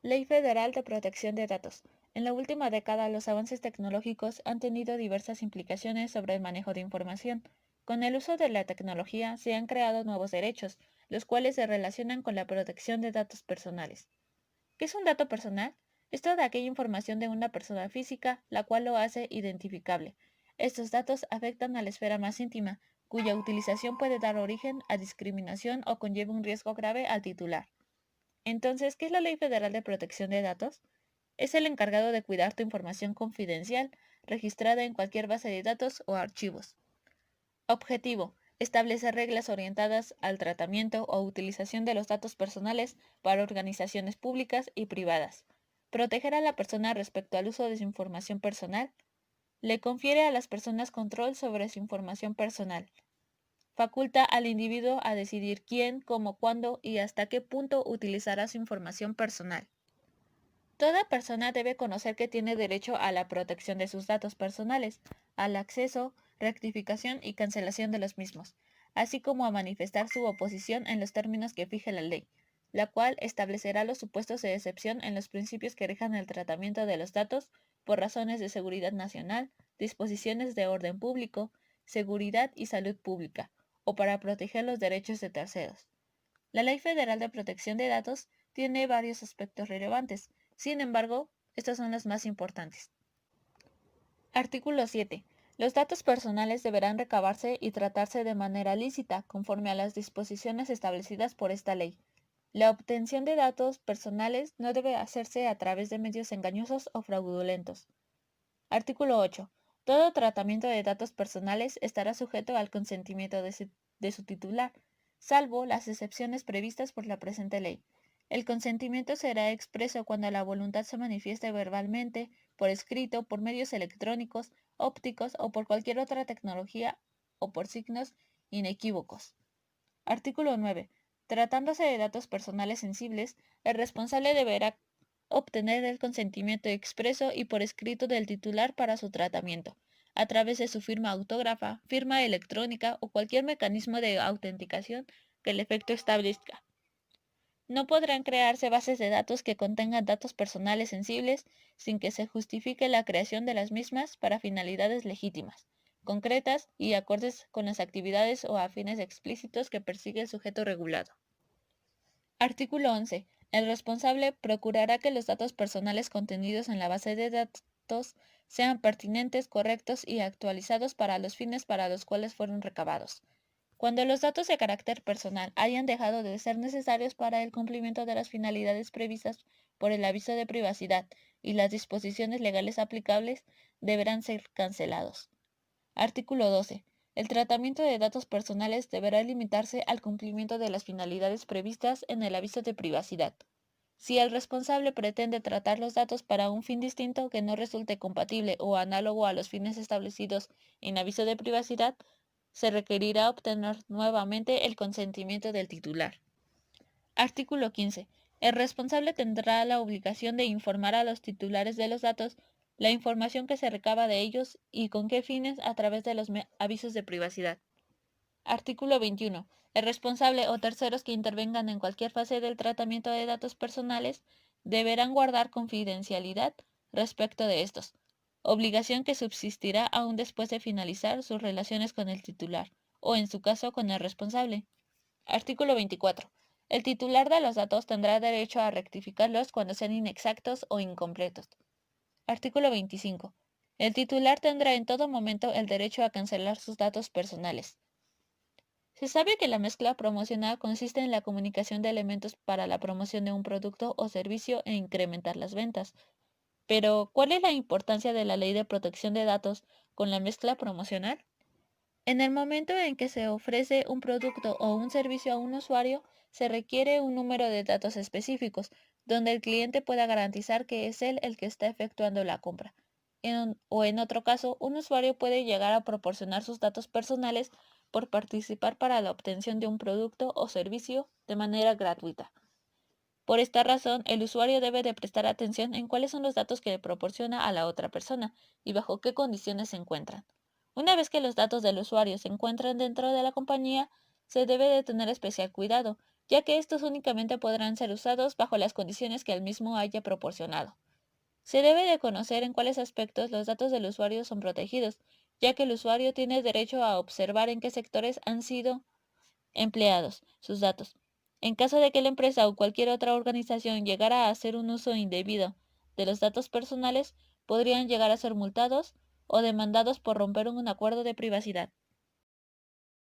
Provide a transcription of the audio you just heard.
Ley Federal de Protección de Datos. En la última década, los avances tecnológicos han tenido diversas implicaciones sobre el manejo de información. Con el uso de la tecnología se han creado nuevos derechos, los cuales se relacionan con la protección de datos personales. ¿Qué es un dato personal? Es toda aquella información de una persona física, la cual lo hace identificable. Estos datos afectan a la esfera más íntima, cuya utilización puede dar origen a discriminación o conlleva un riesgo grave al titular. Entonces, ¿qué es la Ley Federal de Protección de Datos? Es el encargado de cuidar tu información confidencial, registrada en cualquier base de datos o archivos. Objetivo: establecer reglas orientadas al tratamiento o utilización de los datos personales para organizaciones públicas y privadas. Proteger a la persona respecto al uso de su información personal. Le confiere a las personas control sobre su información personal. Faculta al individuo a decidir quién, cómo, cuándo y hasta qué punto utilizará su información personal. Toda persona debe conocer que tiene derecho a la protección de sus datos personales, al acceso, rectificación y cancelación de los mismos, así como a manifestar su oposición en los términos que fije la ley, la cual establecerá los supuestos de excepción en los principios que rijan el tratamiento de los datos por razones de seguridad nacional, disposiciones de orden público, seguridad y salud pública, o para proteger los derechos de terceros. La Ley Federal de Protección de Datos tiene varios aspectos relevantes. Sin embargo, estos son los más importantes. Artículo 7. Los datos personales deberán recabarse y tratarse de manera lícita, conforme a las disposiciones establecidas por esta ley. La obtención de datos personales no debe hacerse a través de medios engañosos o fraudulentos. Artículo 8. Todo tratamiento de datos personales estará sujeto al consentimiento de su titular, salvo las excepciones previstas por la presente ley. El consentimiento será expreso cuando la voluntad se manifieste verbalmente, por escrito, por medios electrónicos, ópticos o por cualquier otra tecnología o por signos inequívocos. Artículo 9. Tratándose de datos personales sensibles, el responsable deberá obtener el consentimiento expreso y por escrito del titular para su tratamiento, a través de su firma autógrafa, firma electrónica o cualquier mecanismo de autenticación que el efecto establezca. No podrán crearse bases de datos que contengan datos personales sensibles sin que se justifique la creación de las mismas para finalidades legítimas, concretas y acordes con las actividades o fines explícitos que persigue el sujeto regulado. Artículo 11. El responsable procurará que los datos personales contenidos en la base de datos sean pertinentes, correctos y actualizados para los fines para los cuales fueron recabados. Cuando los datos de carácter personal hayan dejado de ser necesarios para el cumplimiento de las finalidades previstas por el aviso de privacidad y las disposiciones legales aplicables, deberán ser cancelados. Artículo 12. El tratamiento de datos personales deberá limitarse al cumplimiento de las finalidades previstas en el aviso de privacidad. Si el responsable pretende tratar los datos para un fin distinto que no resulte compatible o análogo a los fines establecidos en aviso de privacidad, se requerirá obtener nuevamente el consentimiento del titular. Artículo 15. El responsable tendrá la obligación de informar a los titulares de los datos la información que se recaba de ellos y con qué fines a través de los avisos de privacidad. Artículo 21. El responsable o terceros que intervengan en cualquier fase del tratamiento de datos personales deberán guardar confidencialidad respecto de estos, obligación que subsistirá aún después de finalizar sus relaciones con el titular, o en su caso con el responsable. Artículo 24. El titular de los datos tendrá derecho a rectificarlos cuando sean inexactos o incompletos. Artículo 25. El titular tendrá en todo momento el derecho a cancelar sus datos personales. Se sabe que la mezcla promocional consiste en la comunicación de elementos para la promoción de un producto o servicio e incrementar las ventas. Pero, ¿cuál es la importancia de la ley de protección de datos con la mezcla promocional? En el momento en que se ofrece un producto o un servicio a un usuario, se requiere un número de datos específicos, donde el cliente pueda garantizar que es él el que está efectuando la compra. O en otro caso, un usuario puede llegar a proporcionar sus datos personales por participar para la obtención de un producto o servicio de manera gratuita. Por esta razón, el usuario debe de prestar atención en cuáles son los datos que le proporciona a la otra persona y bajo qué condiciones se encuentran. Una vez que los datos del usuario se encuentran dentro de la compañía, se debe de tener especial cuidado, ya que estos únicamente podrán ser usados bajo las condiciones que el mismo haya proporcionado. Se debe de conocer en cuáles aspectos los datos del usuario son protegidos, ya que el usuario tiene derecho a observar en qué sectores han sido empleados sus datos. En caso de que la empresa o cualquier otra organización llegara a hacer un uso indebido de los datos personales, podrían llegar a ser multados o demandados por romper un acuerdo de privacidad.